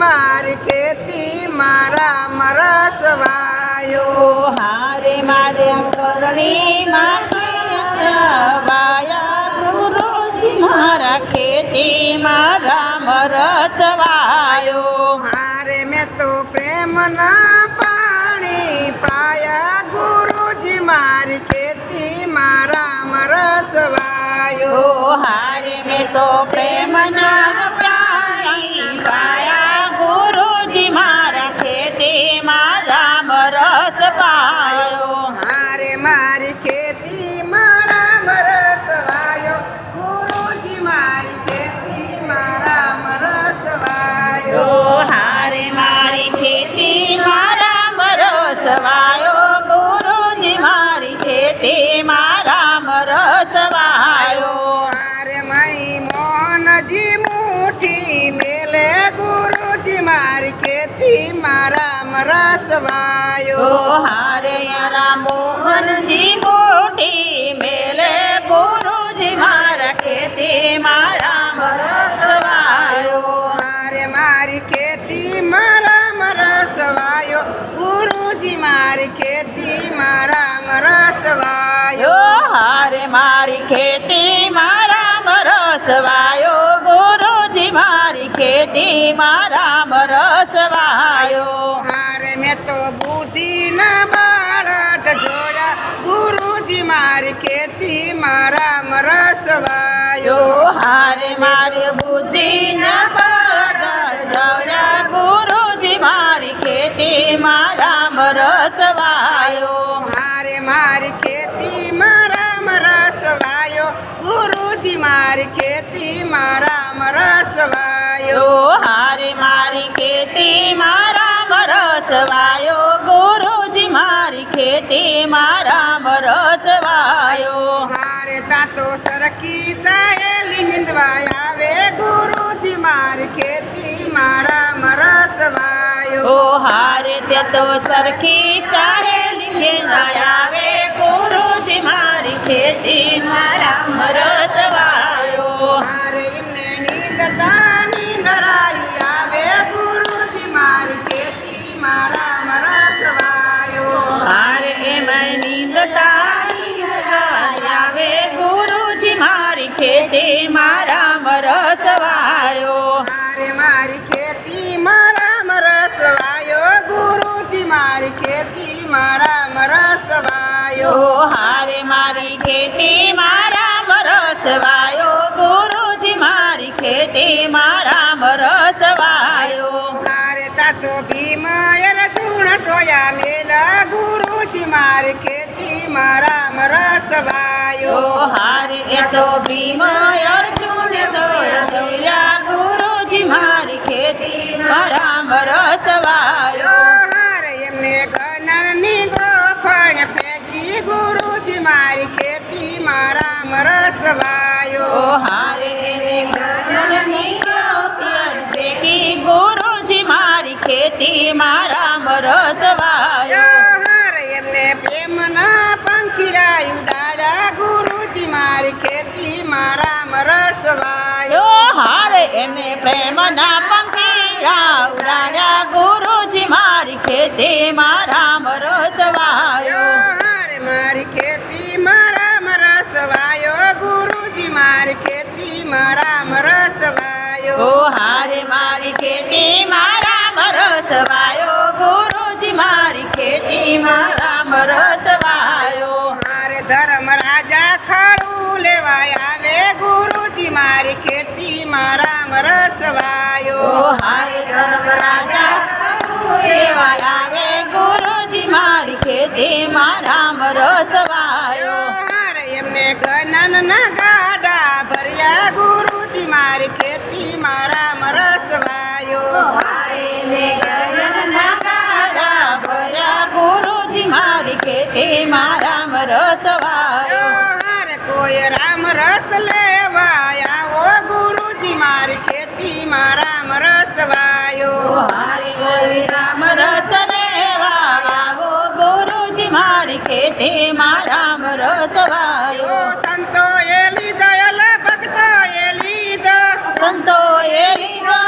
મારી ખેતી મારા મરસવાયો હારે મારે કરણી વાયા ગુરુજી મારા ખેતી મારા મરસવાયો હારે મેં તો પ્રેમના પાણી પાયા ગુરુજી મારી ખેતી મારા મરસવાયો હારે મેં તો પ્રેમના પાણી પાયા ગુરુજી મારા ખેતી મારા મરસવાયો હારે મારી ખેતી મારા મરસવાયો ગુરુજી મારી ખેતી મારા મરસવાયો હારે મારી ખેતી મારા મરસવાયો ગુરુજી મારી ખેતી મારા મરસવાયો હારે માઈ મોહનજી મુઠ્ઠી મેલે ગુરુજી મારી ખેતી મારા મરસવાયો હારે યારા મોહનજી મોટી મેલે ગુરુજી મારા ખેતી મારા મરસવાયો હારે મારી ખેતી મારા મરસવાયો ગુરુજી મારી ખેતી મારા મરસવાયો હારે મારી ખેતી મારા મરસવાયો ગુરુજી મારી ખેતી મારા મરસવાયો હારે મેં તો બુદ્ધિના બાળક જોયા ગુરુજી મારી ખેતી મારા મરસવાયો હારે મારી બુદ્ધિના બાળક ગુરુજી મારી ખેતી મારા મરસવાયો હારે મારી ખેતી મારા મરસવાયો ગુરુજી મારી ખેતી મારા મરસવાયો હારે મારી ખેતી મારા મરસવાયો ગુરુજી મારી ખેતી મારા મરસવાયો હારે તાતો સરકી સાહેલી નિંદવા આવે ગુરુજી મારી ખેતી મારા મરસવાયો હારે ત્યાં તો સરખી સાહેલી ખેલાય આવે ગુરુજી મારી ખેતી મારા મરસવાયો હારે એમને નીંદતા નીંદરાયું આવે ગુરુજી મારી ખેતી મારા મરસવાયો હારે એમાં નીંદતા આવે ગુરુજી મારી ખેતી મારા મરસવાયો હારે મારી ખેતી મારા મરસવાયો ગુરુજી મારી ખેતી મારા મરસવાયો હારે મારી ખેતી મારા મરસવાયો ગુરુજી મારી ખેતી મારા મરસવાયો હારે તાતો ભીમ અર્જુન ટોયા મેલા ગુરુજી મારી ખેતી મારા મરસવાયો હારે એ તો ભીમ અર્જુન દોયા ગુરુજી મારી ખેતી મારા મરસવાયો હારે એમને ગનરની ગોફણ ફેંકી ગુરુજી મારી ખેતી મારા મરસવાયો હારે એને ગગનની ગોપી ગુરુજી મારી ખેતી મારા મરસવાયો હારે એમને પ્રેમના પંખીડા ઉડાડ્યા ગુરુજી મારી ખેતી મારા મરસવાયો હારે એને પ્રેમના પંખીડા ઉડાડ્યા ગુરુજી મારી ખેતી મારા મરસવાયો હારે મારી ખેતી મારા મરસવાયો ગુરુજી મારી ખેતી મારા મરસવાયો હારે મારી ખેતી મારા મરસવાયો ગુરુજી મારી ખેતી મારા મરસવાયો હારે ધર્મ રાજા ખાડું લેવાય આવે ગુરુજી મારી ખેતી મારા મરસવાયો હારે ધર્મ રાજા લેવાય આવે ગુરુજી મારી ખેતી મારા મરસવાયો હારે એમને ગનનના ગાડા ભર્યા ગુરુજી મારી ખેતી મારા મરસવાયો ગુરુજી મારી ખેતી મારા મરસવાયો હારે કોઈ રામ રસ લેવાય આવો ગુરુજી મારી ખેતી મારા મરસવાયો હારે કોઈ રામ રસ લેવા આવો ગુરુજી મારી ખેતી મારા મરસવાયો સંતોએ લીધો ભક્તોએ લીધો સંતોએ લીધો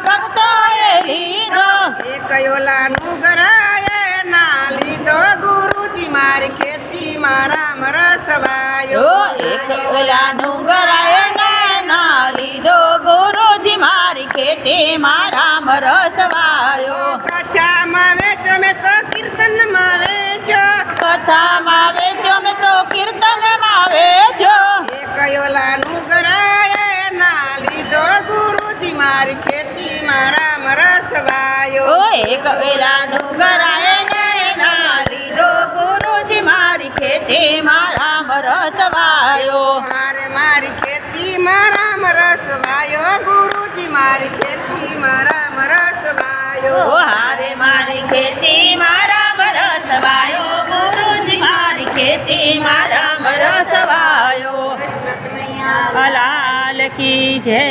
ભક્તોએ લીધો ઓલાનું ગરાય ના લીધો ગુરુજી મારી ખેતીમાં રામ રસ વાયો એક ઓલાનું ગરાય ના લીધો ગુરુજી મારી ખેતીમાં રામ રસ વાયો કથામાં વેચો મેં તો કીર્તનમાં વેચો કથામાં વેચો મેં તો કીર્તનમાં વેચો એક ઓલાનું ગરાય ના લીધો ગુરુજી મારી ખેતીમાં રામ રસ વાયો એક વેલાનું ગરાય ના લીધો ગુરુજી મારી ખેતીમાં રામ રસ વાયો મારે મારી ખેતીમાં રામ રસ વાયો ગુરુજી મારી ખેતીમાં રામ રસ વાયો હારે મારી ખેતીમાં રામ રસ વાયો ગુરુજી મારી ખેતીમાં રામ રસ વાયો કૃષ્ણ કનૈયા લાલ કી જય